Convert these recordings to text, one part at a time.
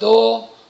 2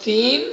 3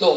2।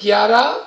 11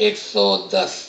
110।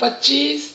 25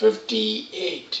58।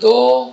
2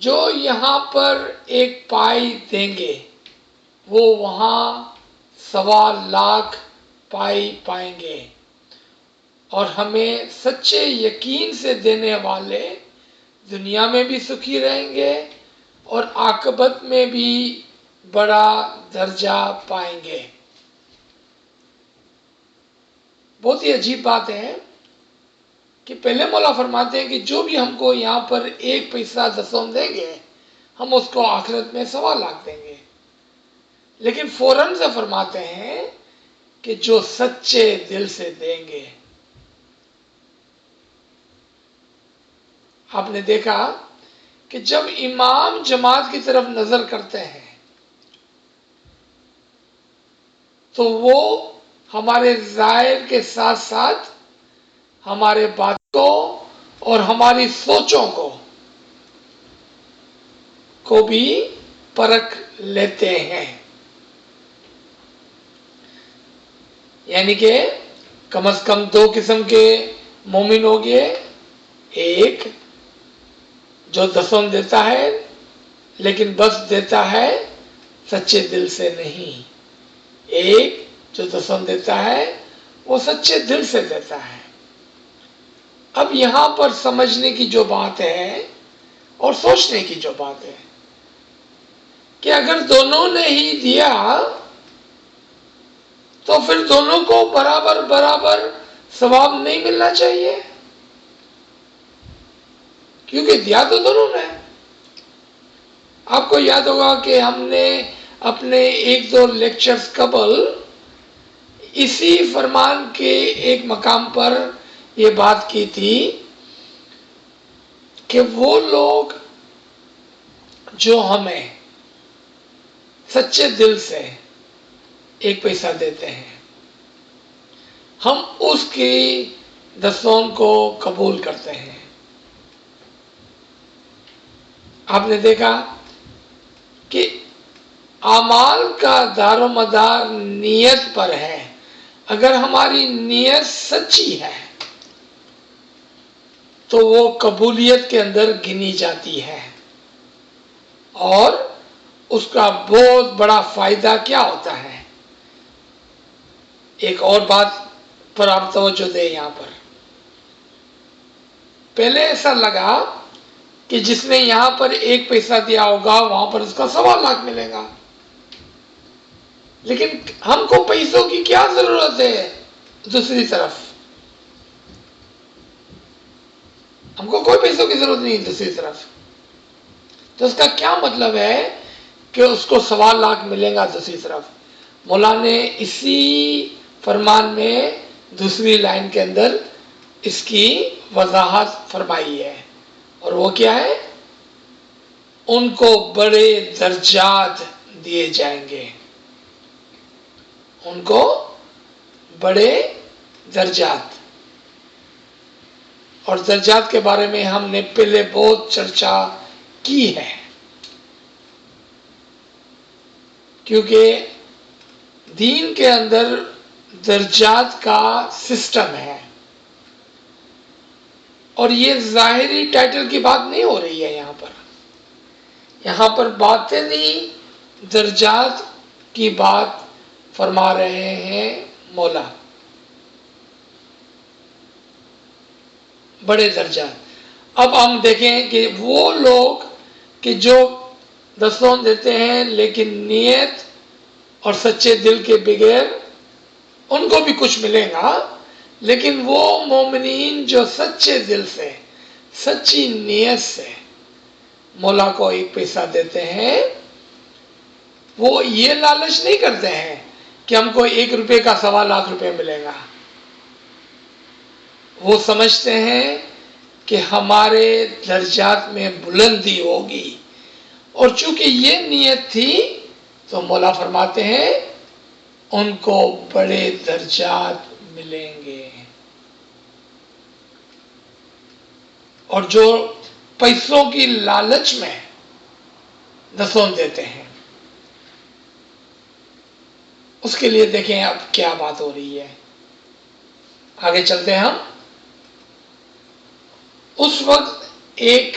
جو یہاں پر ایک پائی دیں گے وہ وہاں 1.25 پائی پائیں گے، اور ہمیں سچے یقین سے دینے والے دنیا میں بھی سکھی رہیں گے اور عاقبت میں بھی بڑا درجہ پائیں گے۔ بہت ہی عجیب بات ہے کہ پہلے مولا فرماتے ہیں کہ جو بھی ہم کو یہاں پر 1 پیسہ دسم دیں گے ہم اس کو آخرت میں 1.25 دیں گے، لیکن فوراً سے فرماتے ہیں کہ جو سچے دل سے دیں گے۔ آپ نے دیکھا کہ جب امام جماعت کی طرف نظر کرتے ہیں تو وہ ہمارے ظاہر کے ساتھ ساتھ ہمارے باتوں اور ہماری سوچوں کو بھی پرکھ لیتے ہیں، یعنی کہ کم از کم 2 قسم کے مومن ہو گئے۔ ایک جو دسم دیتا ہے لیکن بس دیتا ہے سچے دل سے نہیں، ایک جو دسم دیتا ہے وہ سچے دل سے دیتا ہے۔ اب یہاں پر سمجھنے کی جو بات ہے اور سوچنے کی جو بات ہے کہ اگر دونوں نے ہی دیا تو پھر دونوں کو برابر برابر ثواب نہیں ملنا چاہیے، کیونکہ دیا تو دونوں نے۔ آپ کو یاد ہوگا کہ ہم نے اپنے 1-2 لیکچرز قبل اسی فرمان کے ایک مقام پر یہ بات کی تھی کہ وہ لوگ جو ہمیں سچے دل سے 1 پیسہ دیتے ہیں ہم اس کی دسم کو قبول کرتے ہیں۔ آپ نے دیکھا کہ اعمال کا دار و مدار نیت پر ہے، اگر ہماری نیت سچی ہے تو وہ قبولیت کے اندر گنی جاتی ہے، اور اس کا بہت بڑا فائدہ کیا ہوتا ہے۔ ایک اور بات پر آپ توجہ دیں، یہاں پر پہلے ایسا لگا کہ جس نے یہاں پر 1 پیسہ دیا ہوگا وہاں پر اس کا 1.25 ملے گا، لیکن ہم کو پیسوں کی کیا ضرورت ہے؟ دوسری طرف ہم کو کوئی پیسوں کی ضرورت نہیں دوسری طرف، تو اس کا کیا مطلب ہے کہ اس کو 1.25 ملے گا دوسری طرف؟ مولا نے اسی فرمان میں دوسری لائن کے اندر اس کی وضاحت فرمائی ہے، اور وہ کیا ہے؟ ان کو بڑے درجات دیے جائیں گے، ان کو بڑے درجات۔ اور درجات کے بارے میں ہم نے پہلے بہت چرچا کی ہے، کیونکہ دین کے اندر درجات کا سسٹم ہے، اور یہ ظاہری ٹائٹل کی بات نہیں ہو رہی ہے یہاں پر باطنی درجات کی بات فرما رہے ہیں مولا۔ بڑے درجات۔ اب ہم دیکھیں کہ وہ لوگ کہ جو دسم دیتے ہیں لیکن نیت اور سچے دل کے بغیر، ان کو بھی کچھ ملے گا، لیکن وہ مومنین جو سچے دل سے سچی نیت سے مولا کو 1 پیسہ دیتے ہیں وہ یہ لالچ نہیں کرتے ہیں کہ ہم کو 1 روپے کا 1.25 روپے ملے گا، وہ سمجھتے ہیں کہ ہمارے درجات میں بلندی ہوگی، اور چونکہ یہ نیت تھی تو مولا فرماتے ہیں ان کو بڑے درجات ملیں گے۔ اور جو پیسوں کی لالچ میں دسم دیتے ہیں اس کے لیے دیکھیں اب کیا بات ہو رہی ہے۔ آگے چلتے ہیں ہم۔ اس وقت ایک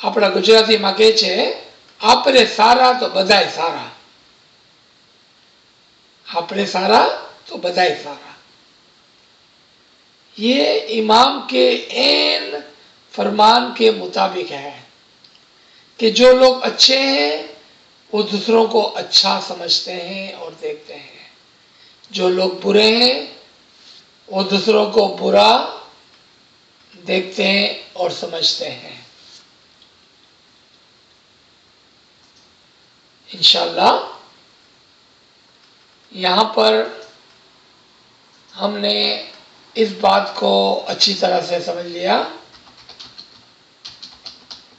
આપણા ગુજરાતીમાં કહે છે, આપરે સારા તો બધાય સારા, آپ نے سارا تو بدائے سارا. یہ امام کے عین فرمان کے مطابق ہے کہ جو لوگ اچھے ہیں وہ دوسروں کو اچھا سمجھتے ہیں اور دیکھتے ہیں، جو لوگ برے ہیں وہ دوسروں کو برا دیکھتے ہیں اور سمجھتے ہیں. انشاءاللہ یہاں پر ہم نے اس بات کو اچھی طرح سے سمجھ لیا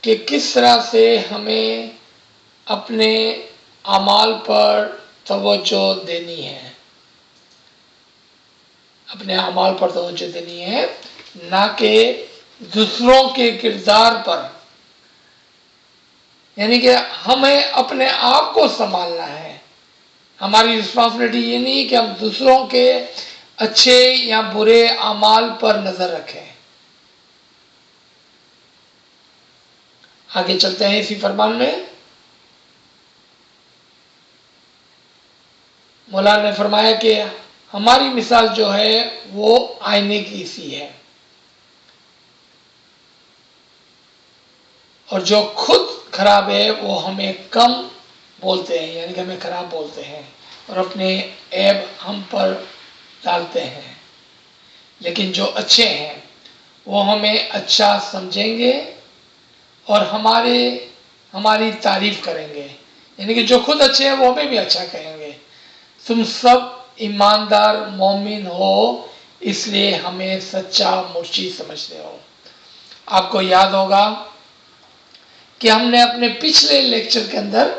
کہ کس طرح سے ہمیں اپنے اعمال پر توجہ دینی ہے، اپنے اعمال پر توجہ دینی ہے، نہ کہ دوسروں کے کردار پر. یعنی کہ ہمیں اپنے آپ کو سنبھالنا ہے. ہماری رسپانسبلٹی یہ نہیں کہ ہم دوسروں کے اچھے یا برے اعمال پر نظر رکھیں. آگے چلتے ہیں اسی فرمان میں. مولانا نے فرمایا کہ ہماری مثال جو ہے وہ آئینے کی سی ہے، اور جو خود خراب ہے وہ ہمیں کم بولتے ہیں، یعنی کہ ہمیں خراب بولتے ہیں اور اپنے عیب ہم پر ڈالتے ہیں. لیکن جو اچھے ہیں وہ ہمیں اچھا سمجھیں گے اور ہماری تعریف کریں گے. یعنی کہ جو خود اچھے ہیں وہ ہمیں بھی اچھا کہیں گے. تم سب ایماندار مومن ہو اس لیے ہمیں سچا مرشد سمجھتے ہو. آپ کو یاد ہوگا کہ ہم نے اپنے پچھلے لیکچر کے اندر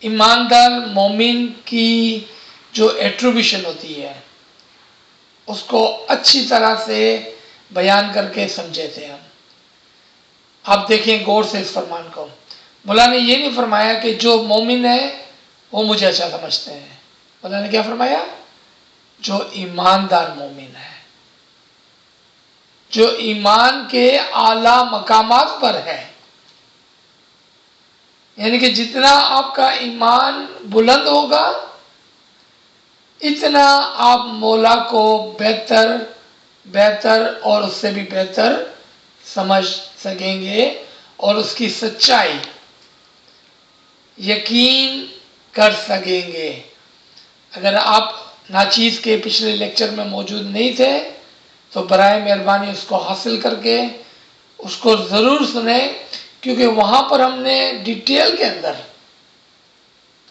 ایماندار مومن کی جو ایٹریبیوشن ہوتی ہے اس کو اچھی طرح سے بیان کر کے سمجھے تھے ہم. آپ دیکھیں غور سے اس فرمان کو. مولا نے یہ نہیں فرمایا کہ جو مومن ہے وہ مجھے اچھا سمجھتے ہیں. مولا نے کیا فرمایا؟ جو ایماندار مومن ہے، جو ایمان کے اعلیٰ مقامات پر ہے. یعنی کہ جتنا آپ کا ایمان بلند ہوگا اتنا آپ مولا کو بہتر اور اس سے بھی بہتر سمجھ سکیں گے اور اس کی سچائی یقین کر سکیں گے. اگر آپ ناچیز کے پچھلے لیکچر میں موجود نہیں تھے تو برائے مہربانی اس کو حاصل کر کے اس کو ضرور سنیں، کیونکہ وہاں پر ہم نے ڈیٹیل کے اندر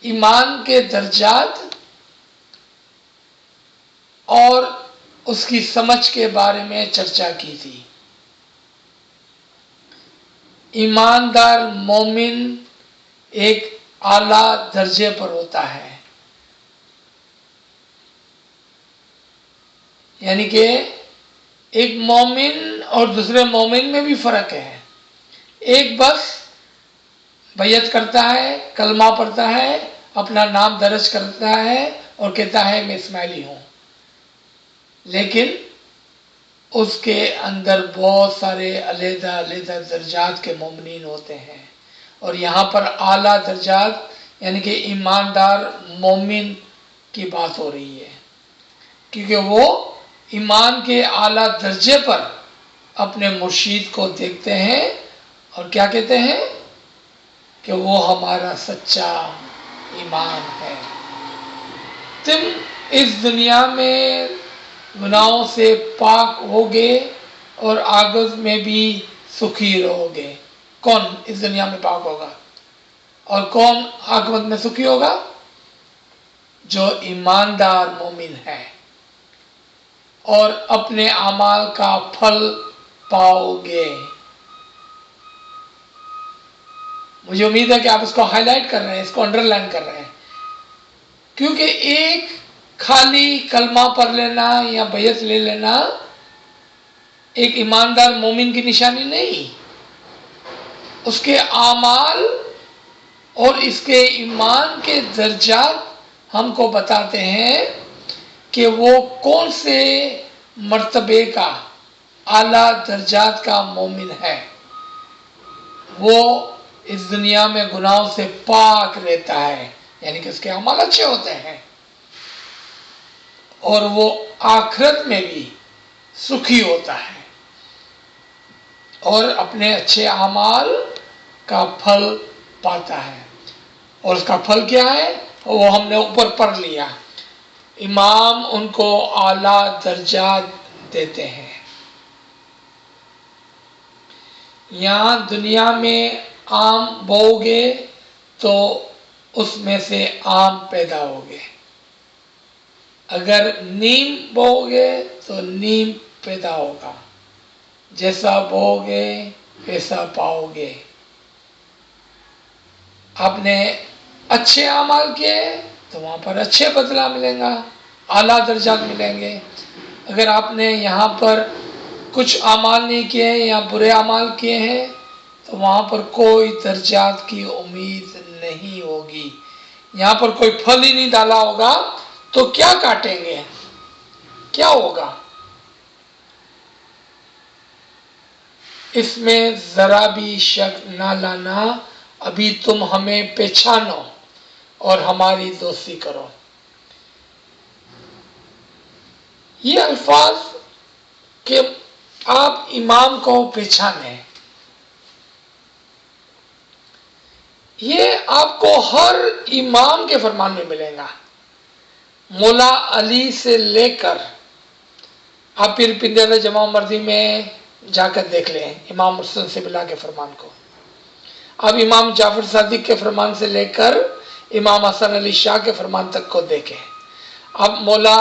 ایمان کے درجات اور اس کی سمجھ کے بارے میں چرچا کی تھی. ایماندار مومن ایک اعلیٰ درجے پر ہوتا ہے. یعنی کہ ایک مومن اور دوسرے مومن میں بھی فرق ہے. ایک بس بیعت کرتا ہے، کلمہ پڑھتا ہے، اپنا نام درج کرتا ہے اور کہتا ہے میں اسماعیلی ہوں، لیکن اس کے اندر بہت سارے علیحدہ درجات کے مومنین ہوتے ہیں. اور یہاں پر اعلیٰ درجات یعنی کہ ایماندار مومن کی بات ہو رہی ہے، کیونکہ وہ ایمان کے اعلیٰ درجے پر اپنے مرشد کو دیکھتے ہیں اور کیا کہتے ہیں کہ وہ ہمارا سچا ایمان ہے. تم اس دنیا میں گناہوں سے پاک ہوگے اور آغاز میں بھی سکھی رہو گے. کون اس دنیا میں پاک ہوگا اور کون عاقبت میں سکھی ہوگا؟ جو ایماندار مومن ہے اور اپنے اعمال کا پھل پاؤ گے. مجھے امید ہے کہ آپ اس کو ہائی لائٹ کر رہے ہیں، اس کو انڈر لائن کر رہے ہیں، کیونکہ ایک خالی کلمہ پڑھ لینا یا بیعت لے لینا ایک ایماندار مومن کی نشانی نہیں. اس کے اعمال اور اس کے ایمان کے درجات ہم کو بتاتے ہیں کہ وہ کون سے مرتبے کا اعلیٰ درجات کا مومن ہے. وہ اس دنیا میں گناہوں سے پاک رہتا ہے، یعنی کہ اس کے اعمال اچھے ہوتے ہیں. اور وہ آخرت میں بھی سکھی ہوتا ہے اور اپنے اچھے اعمال کا پھل پاتا ہے. اور اس کا پھل کیا ہے؟ وہ ہم نے اوپر پڑھ لیا. امام ان کو اعلیٰ درجات دیتے ہیں. یہاں دنیا میں آم بو گے تو اس میں سے آم پیدا ہوگے. اگر نیم بو گے تو نیم پیدا ہوگا. جیسا بو گے ویسا پاؤ گے. آپ نے اچھے اعمال کیے تو وہاں پر اچھے بدلہ ملے گا، اعلیٰ درجات ملیں گے. اگر آپ نے یہاں پر کچھ اعمال نہیں کیے ہیں یا برے اعمال کیے ہیں تو وہاں پر کوئی درجات کی امید نہیں ہوگی. یہاں پر کوئی پھل ہی نہیں ڈالا ہوگا تو کیا کاٹیں گے؟ کیا ہوگا؟ اس میں ذرا بھی شک نہ لانا. ابھی تم ہمیں پہچانو اور ہماری دوستی کرو. یہ الفاظ کہ آپ امام کو پہچانیں، یہ آپ کو ہر امام کے فرمان میں ملے گا. مولا علی سے لے کر آپ پھر پنجاب جمع مرضی میں جا کر دیکھ لیں امام حسن سے بلا کے فرمان کو. اب امام جعفر صادق کے فرمان سے لے کر امام حسن علی شاہ کے فرمان تک کو دیکھیں. اب مولا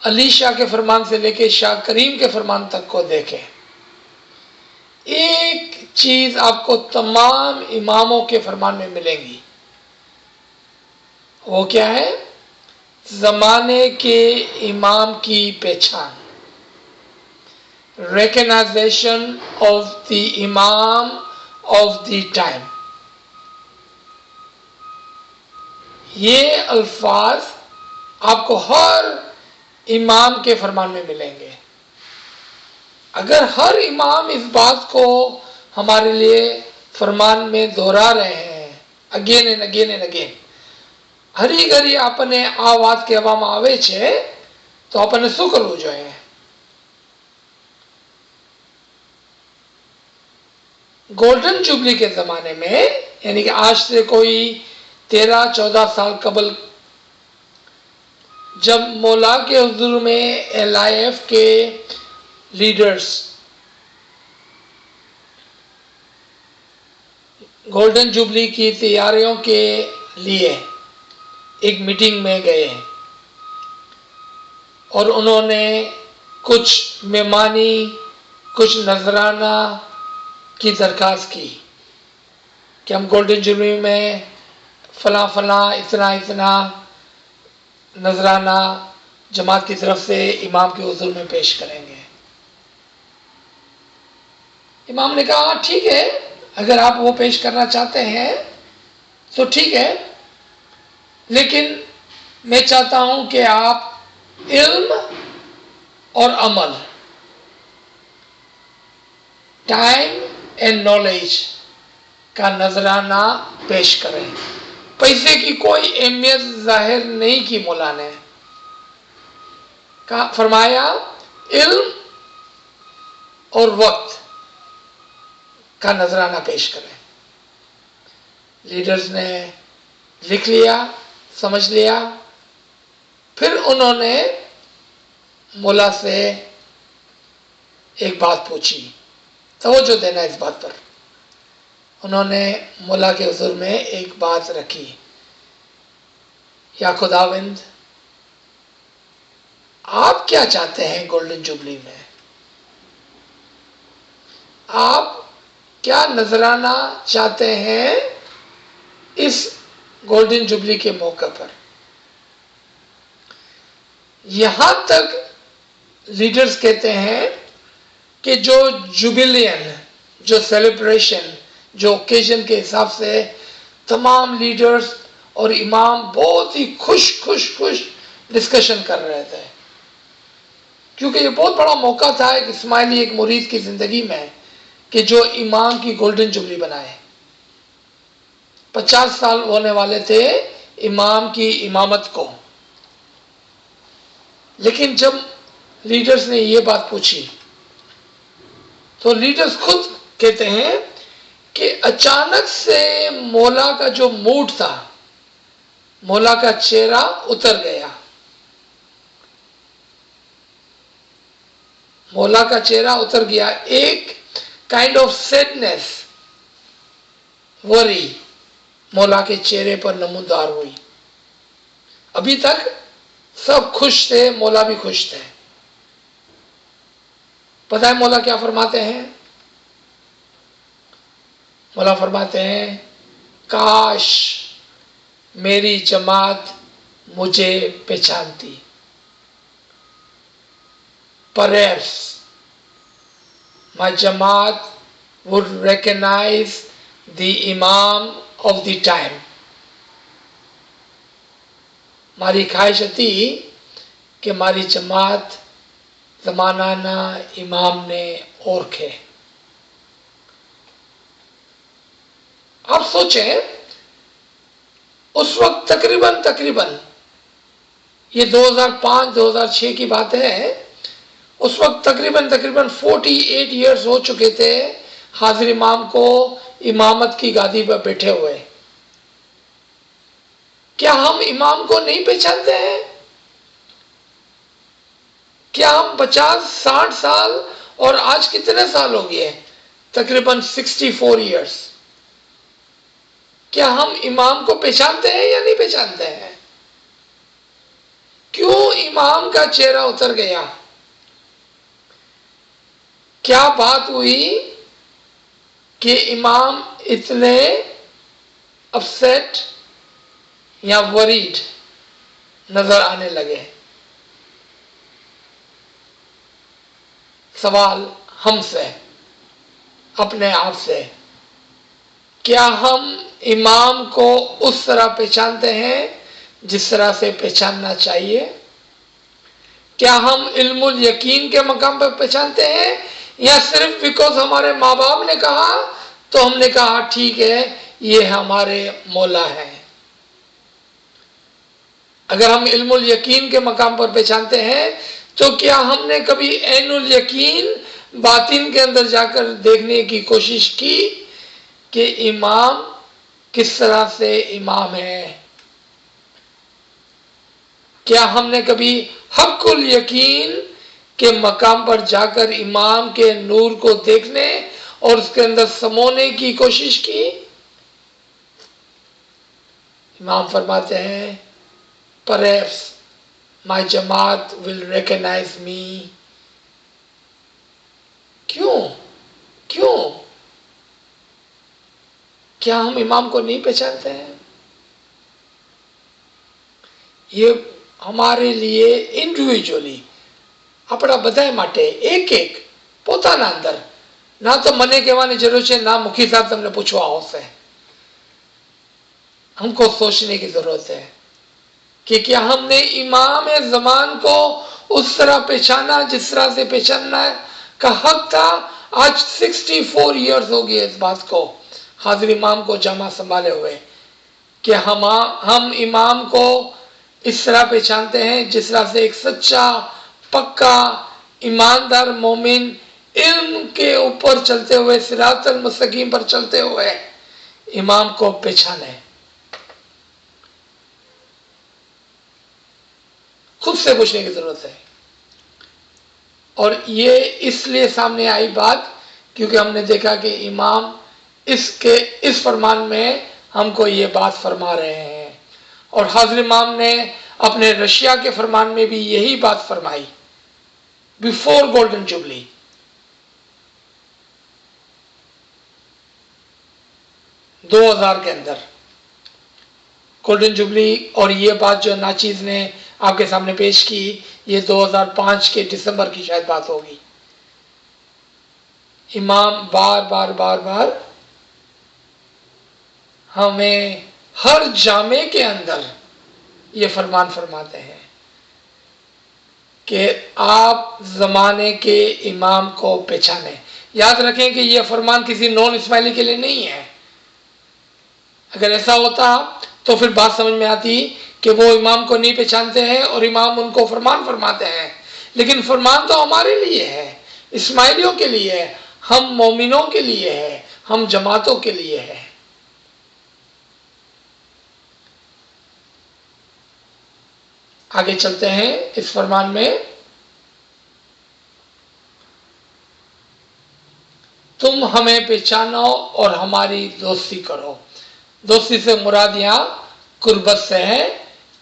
علی شاہ کے فرمان سے لے کے شاہ کریم کے فرمان تک کو دیکھیں. ایک چیز آپ کو تمام اماموں کے فرمان میں ملے گی. وہ کیا ہے؟ زمانے کے امام کی پہچان. ریکگنائزیشن آف دی امام آف دی ٹائم. یہ الفاظ آپ کو ہر امام کے فرمان میں ملیں گے. اگر ہر امام اس بات کو ہمارے لیے فرمان میں دہرا رہے ہیں again and again and again, ہری گھری اپنے آ વાત કહેવામાં આવે છે તો આપણને શું કરવું જોઈએ؟ گولڈن جوبلی کے زمانے میں، یعنی کہ آج سے کوئی 13-14 سال قبل، جب مولا کے حضور میں ایل آئی ایف کے لیڈرز گولڈن جوبلی کی تیاریوں کے لیے ایک میٹنگ میں گئے اور انہوں نے کچھ مہمانی، کچھ نذرانہ کی درخواست کی کہ ہم گولڈن جوبلی میں فلاں فلاں اتنا نذرانہ جماعت کی طرف سے امام کے حضور میں پیش کریں گے. امام نے کہا ٹھیک ہے، اگر آپ وہ پیش کرنا چاہتے ہیں تو ٹھیک ہے، لیکن میں چاہتا ہوں کہ آپ علم اور عمل، ٹائم اینڈ نالج کا نذرانہ پیش کریں. پیسے کی کوئی اہمیت ظاہر نہیں کی مولا نے. فرمایا علم اور وقت کا نذرانہ پیش کریں. لیڈرز نے لکھ لیا، سمجھ لیا. پھر انہوں نے مولا سے ایک بات پوچھی، توجہ دینا اس بات پر. انہوں نے مولا کے حضور میں ایک بات رکھی، یا خداوند آپ کیا چاہتے ہیں گولڈن جوبلی میں؟ آپ کیا نذرانہ چاہتے ہیں اس گولڈن جوبلی کے موقع پر؟ یہاں تک لیڈرز کہتے ہیں کہ جو جوبلین، جو سیلیبریشن، جو اوکیزن کے حساب سے تمام لیڈرز اور امام بہت ہی خوش ڈسکشن کر رہے تھے، کیونکہ یہ بہت بڑا موقع تھا ایک اسماعیلی، ایک مرید کی زندگی میں کہ جو امام کی گولڈن جوبلی بنائے. 50 سال ہونے والے تھے امام کی امامت کو، لیکن جب لیڈرز نے یہ بات پوچھی تو لیڈرز خود کہتے ہیں کہ اچانک سے مولا کا جو موڈ تھا، مولا کا چہرہ اتر گیا، مولا کا چہرہ اتر گیا، ایک کائنڈ آف سیڈنس، وری مولا کے چہرے پر نمودار ہوئی۔ ابھی تک سب خوش تھے، مولا بھی خوش تھے۔ پتہ ہے مولا کیا فرماتے ہیں؟ مولا فرماتے ہیں کاش میری جماعت مجھے پہچانتی۔ Perhaps my Jamaat would recognize the Imam of the time. ہماری خواہش تھی کہ ہماری جماعت زمانہ امام نے اورکھے۔ آپ سوچیں اس وقت تقریباً یہ 2005-2006 کی بات ہے، اس وقت تقریباً 48 ایئرز ہو چکے تھے حاضر امام کو امامت کی گادی پر بیٹھے ہوئے۔ کیا ہم امام کو نہیں پہچانتے ہیں؟ کیا ہم 50-60 سال اور آج کتنے سال ہو گئے؟ تقریباً 64 ایئرز۔ کیا ہم امام کو پہچانتے ہیں یا نہیں پہچانتے ہیں؟ کیوں امام کا چہرہ اتر گیا؟ کیا بات ہوئی کہ امام اتنے اپسیٹ یا وریڈ نظر آنے لگے؟ سوال ہم سے، اپنے آپ سے، کیا ہم امام کو اس طرح پہچانتے ہیں جس طرح سے پہچاننا چاہیے؟ کیا ہم علم الیقین کے مقام پر پہچانتے ہیں یا صرف بیکاز ہمارے ماں باپ نے کہا تو ہم نے کہا ٹھیک ہے یہ ہمارے مولا ہے؟ اگر ہم علم الیقین کے مقام پر پہچانتے ہیں تو کیا ہم نے کبھی عین الیقین باطن کے اندر جا کر دیکھنے کی کوشش کی کہ امام کس طرح سے امام ہے؟ کیا ہم نے کبھی حق الیقین کے مقام پر جا کر امام کے نور کو دیکھنے اور اس کے اندر سمونے کی کوشش کی؟ امام فرماتے ہیں perhaps my Jamaat will recognize me. کیوں؟ کیا ہم امام کو نہیں پہچانتے ہیں؟ یہ ہمارے لیے انڈیویجولی આપણા બધાય માટે એક પોતાના અંદર, ના તો મને કહેવાની જરૂર છે ના મુખી સાહેબ તમને પૂછવા આવશે, ہم کو سوچنے کی ضرورت ہے کہ کیا ہم نے امام زمان کو اس طرح پہچانا جس طرح سے پہچاننا کا حق تھا؟ آج 64 ایئرز ہو گئے اس بات کو حاضر امام کو جمع سنبھالے ہوئے کہ ہم امام کو اس طرح پہچانتے ہیں جس طرح سے ایک سچا پکا ایماندار مومن علم کے اوپر چلتے ہوئے صراط المستقیم پر چلتے ہوئے امام کو پہچانے۔ خود سے پوچھنے کی ضرورت ہے۔ اور یہ اس لیے سامنے آئی بات کیونکہ ہم نے دیکھا کہ امام اس فرمان میں ہم کو یہ بات فرما رہے ہیں، اور حاضر امام نے اپنے رشیا کے فرمان میں بھی یہی بات فرمائی بیفور گولڈن جوبلی۔ 2000 کے اندر گولڈن جوبلی، اور یہ بات جو ناچیز نے آپ کے سامنے پیش کی یہ 2005 کے دسمبر کی شاید بات ہوگی۔ امام بار ہمیں ہر جامع کے اندر یہ فرمان فرماتے ہیں کہ آپ زمانے کے امام کو پہچانیں۔ یاد رکھیں کہ یہ فرمان کسی نون اسماعیلی کے لیے نہیں ہے۔ اگر ایسا ہوتا تو پھر بات سمجھ میں آتی کہ وہ امام کو نہیں پہچانتے ہیں اور امام ان کو فرمان فرماتے ہیں، لیکن فرمان تو ہمارے لیے ہے، اسماعیلیوں کے لیے ہے، ہم مومنوں کے لیے ہے، ہم جماعتوں کے لیے ہے۔ آگے چلتے ہیں اس فرمان میں، تم ہمیں پہچانو اور ہماری دوستی کرو۔ دوستی سے مراد یہاں قربت سے ہے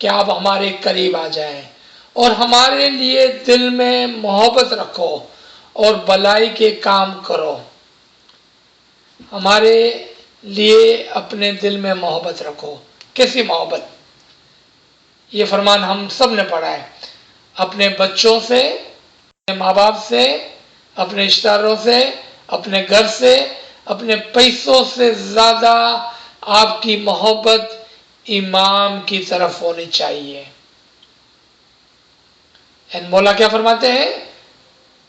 کہ آپ ہمارے قریب آ جائیں اور ہمارے لیے دل میں محبت رکھو اور بھلائی کے کام کرو۔ ہمارے لیے اپنے دل میں محبت رکھو۔ کیسی محبت؟ یہ فرمان ہم سب نے پڑھا ہے، اپنے بچوں سے، اپنے ماں باپ سے، اپنے رشتہ داروں سے، اپنے گھر سے، اپنے پیسوں سے زیادہ آپ کی محبت امام کی طرف ہونی چاہیے۔ مولا کیا فرماتے ہیں؟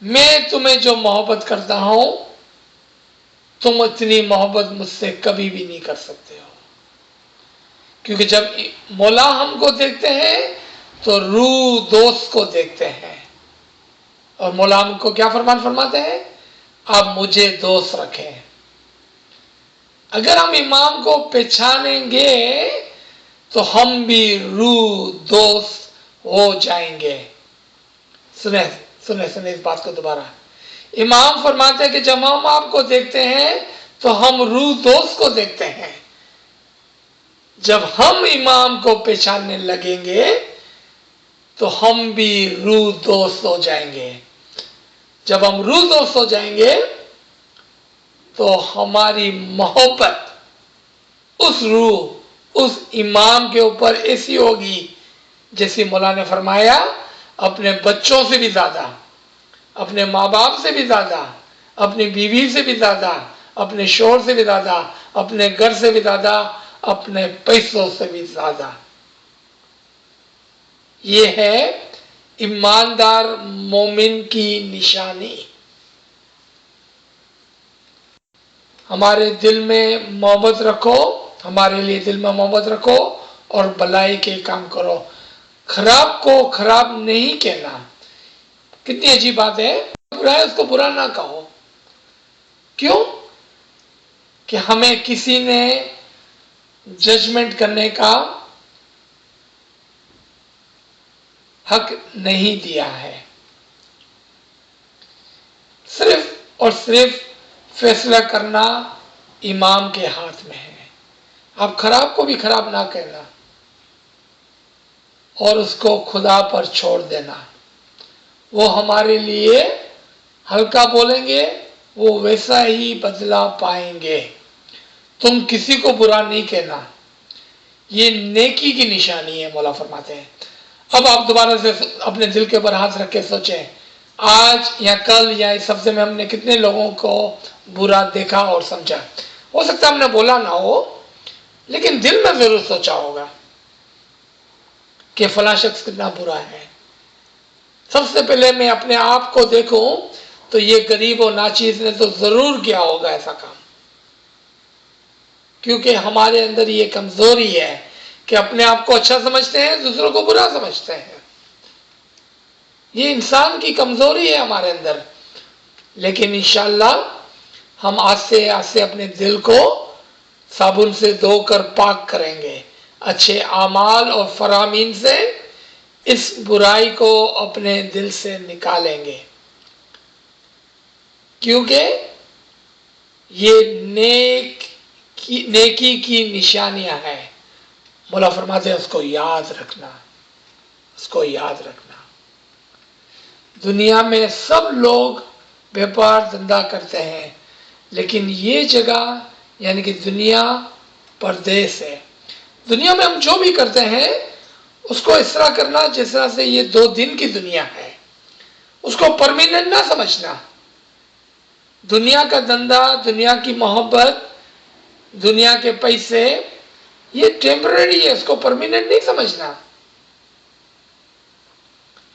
میں تمہیں جو محبت کرتا ہوں تم اتنی محبت مجھ سے کبھی بھی نہیں کر سکتے ہو، کیونکہ جب مولا ہم کو دیکھتے ہیں تو روح دوست کو دیکھتے ہیں، اور مولا ہم کو کیا فرمان فرماتے ہیں؟ آپ مجھے دوست رکھیں۔ اگر ہم امام کو پہچانیں گے تو ہم بھی روح دوست ہو جائیں گے۔ سنیں اس بات کو دوبارہ، امام فرماتے ہیں کہ جب ہم آپ کو دیکھتے ہیں تو ہم روح دوست کو دیکھتے ہیں، جب ہم امام کو پہچاننے لگیں گے تو ہم بھی روح دوست ہو جائیں گے۔ جب ہم روح دوست ہو جائیں گے تو ہماری محبت اس روح، اس امام کے اوپر ایسی ہوگی جیسی مولا نے فرمایا، اپنے بچوں سے بھی زیادہ، اپنے ماں باپ سے بھی زیادہ، اپنی بیوی سے بھی زیادہ، اپنے شوہر سے بھی زیادہ، اپنے گھر سے بھی زیادہ، اپنے پیسوں سے بھی زیادہ۔ یہ ہے ایماندار مومن کی نشانی۔ ہمارے دل میں محبت رکھو، ہمارے لیے دل میں محبت رکھو اور بھلائی کے کام کرو۔ خراب کو خراب نہیں کہنا۔ کتنی عجیب بات ہے، برا ہے اس کو برا نہ کہو۔ کیوں؟ کہ ہمیں کسی نے ججمنٹ کرنے کا حق نہیں دیا ہے، صرف اور صرف فیصلہ کرنا امام کے ہاتھ میں ہے۔ آپ خراب کو بھی خراب نہ کہنا اور اس کو خدا پر چھوڑ دینا۔ وہ ہمارے لیے ہلکا بولیں گے، وہ ویسا ہی بدلہ پائیں گے۔ تم کسی کو برا نہیں کہنا، یہ نیکی کی نشانی ہے، مولا فرماتے ہیں۔ اب آپ دوبارہ سے اپنے دل کے اوپر ہاتھ رکھ کے سوچیں، آج یا کل یا اس ہفتے میں ہم نے کتنے لوگوں کو برا دیکھا اور سمجھا؟ ہو سکتا ہے ہم نے بولا نہ ہو، لیکن دل میں ضرور سوچا ہوگا کہ فلاں شخص کتنا برا ہے۔ سب سے پہلے میں اپنے آپ کو دیکھوں تو یہ غریب و ناچیز نے تو ضرور کیا ہوگا ایسا کام، کیونکہ ہمارے اندر یہ کمزوری ہے کہ اپنے آپ کو اچھا سمجھتے ہیں، دوسروں کو برا سمجھتے ہیں۔ یہ انسان کی کمزوری ہے ہمارے اندر، لیکن انشاءاللہ ہم آہستہ آہستہ اپنے دل کو صابن سے دھو کر پاک کریں گے، اچھے اعمال اور فرامین سے اس برائی کو اپنے دل سے نکالیں گے، کیونکہ یہ نیکی کی نشانیاں ہیں۔ مولا فرماتے ہیں اس کو یاد رکھنا، اس کو یاد رکھنا۔ دنیا میں سب لوگ بیپار دھندا کرتے ہیں، لیکن یہ جگہ یعنی کہ دنیا پردیس ہے۔ دنیا میں ہم جو بھی کرتے ہیں اس کو اس طرح کرنا جس طرح سے یہ 2 دن کی دنیا ہے، اس کو پرمیننٹ نہ سمجھنا۔ دنیا کا دھندا، دنیا کی محبت، دنیا کے پیسے یہ ٹیمپرری ہے، اس کو پرمیننٹ نہیں سمجھنا،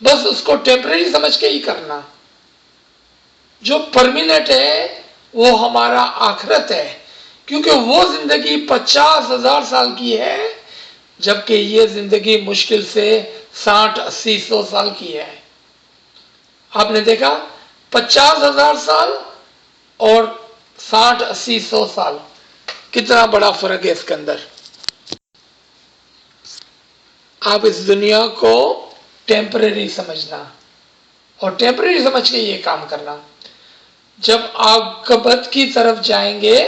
بس اس کو ٹیمپرری سمجھ کے ہی کرنا۔ جو پرمیننٹ ہے وہ ہمارا آخرت ہے، کیونکہ وہ زندگی 50,000 سال کی ہے جبکہ یہ زندگی مشکل سے 60-80-100 سال کی ہے۔ آپ نے دیکھا 50,000 سال اور 60-80-100 سال، کتنا بڑا فرق ہے اس کے اندر۔ آپ اس دنیا کو ٹیمپریری سمجھنا اور ٹیمپریری سمجھ کے یہ کام کرنا۔ جب آپ قبر کی طرف جائیں گے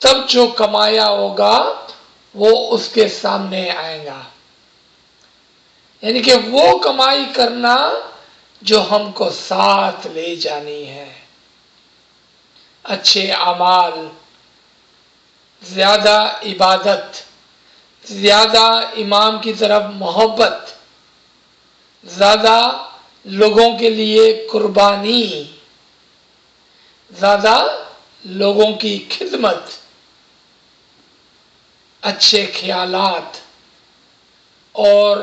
تب جو کمایا ہوگا وہ اس کے سامنے آئے گا، یعنی کہ وہ کمائی کرنا جو ہم کو ساتھ لے جانی ہے۔ اچھے اعمال، زیادہ عبادت، زیادہ امام کی طرف محبت، زیادہ لوگوں کے لیے قربانی، زیادہ لوگوں کی خدمت، اچھے خیالات اور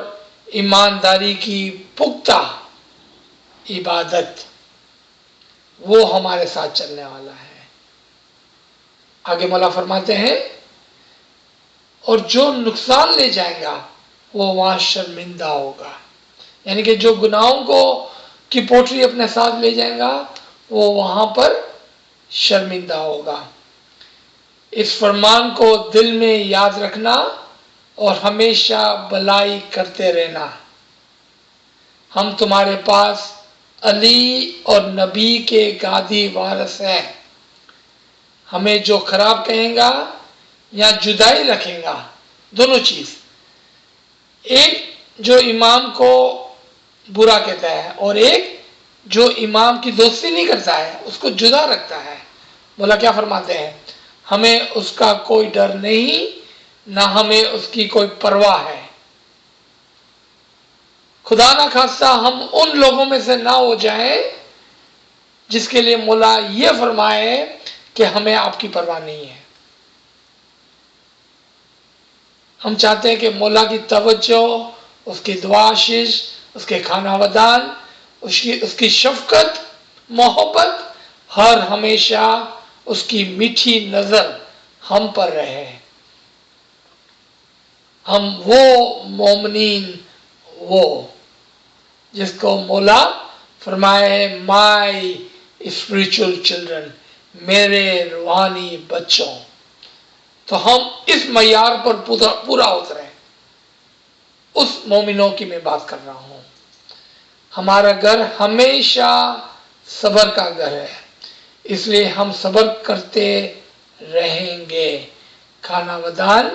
ایمانداری کی پختہ عبادت، وہ ہمارے ساتھ چلنے والا ہے۔ آگے مولا فرماتے ہیں اور جو نقصان لے جائے گا وہ وہاں شرمندہ ہوگا، یعنی کہ جو گناہوں کو کی پوٹلی اپنے ساتھ لے جائے گا وہ وہاں پر شرمندہ ہوگا۔ اس فرمان کو دل میں یاد رکھنا اور ہمیشہ بھلائی کرتے رہنا۔ ہم تمہارے پاس علی اور نبی کے گادی وارث ہیں۔ ہمیں جو خراب کہیں گا یا جدائی رکھیں گا، دونوں چیز، ایک جو امام کو برا کہتا ہے اور ایک جو امام کی دوستی نہیں کرتا ہے، اس کو جدا رکھتا ہے، مولا کیا فرماتے ہیں؟ ہمیں اس کا کوئی ڈر نہیں، نہ ہمیں اس کی کوئی پرواہ ہے۔ خدا نہ خواستہ ہم ان لوگوں میں سے نہ ہو جائیں جس کے لیے مولا یہ فرمائے کہ ہمیں آپ کی پرواہ نہیں ہے۔ ہم چاہتے ہیں کہ مولا کی توجہ، اس کی دعاشش، اس کے کھانا ودان، اس کی شفقت، محبت ہر ہمیشہ اس کی میٹھی نظر ہم پر رہے۔ ہم وہ مومنین، وہ جس کو مولا فرمائے مائی اسپریچول چلڈرن، میرے روحانی بچوں، تو ہم اس معیار پر پورا اتریں۔ اس مومنوں کی میں بات کر رہا ہوں۔ ہمارا گھر ہمیشہ صبر کا گھر ہے، اس لیے ہم صبر کرتے رہیں گے۔ کھانا ودان،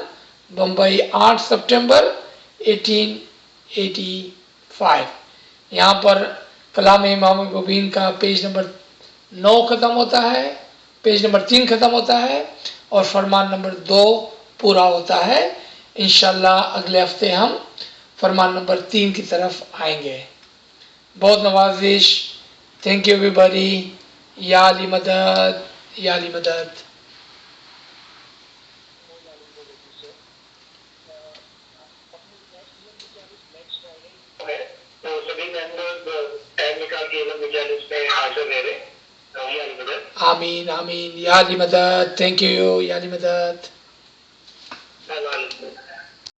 بمبئی، 8 سپٹمبر 1885۔ یہاں پر کلام امام مبین کا پیج نمبر 9 ختم ہوتا ہے، پیج نمبر 3 ختم ہوتا ہے اور فرمان نمبر 2 پورا ہوتا ہے۔ انشاءاللہ اگلے ہفتے ہم فرمان نمبر 3 کی طرف آئیں گے۔ بہت نوازش، تھینک یو ایوری باڈی، یا علی مدد، یا علی مدد۔ تو سبھی ممبرز ٹائم نکال کے مجالس میں حاضر رہ رہے، یا علی مدد۔ آمین آمین، یا علی مدد، تھینک یو، یا علی مدد۔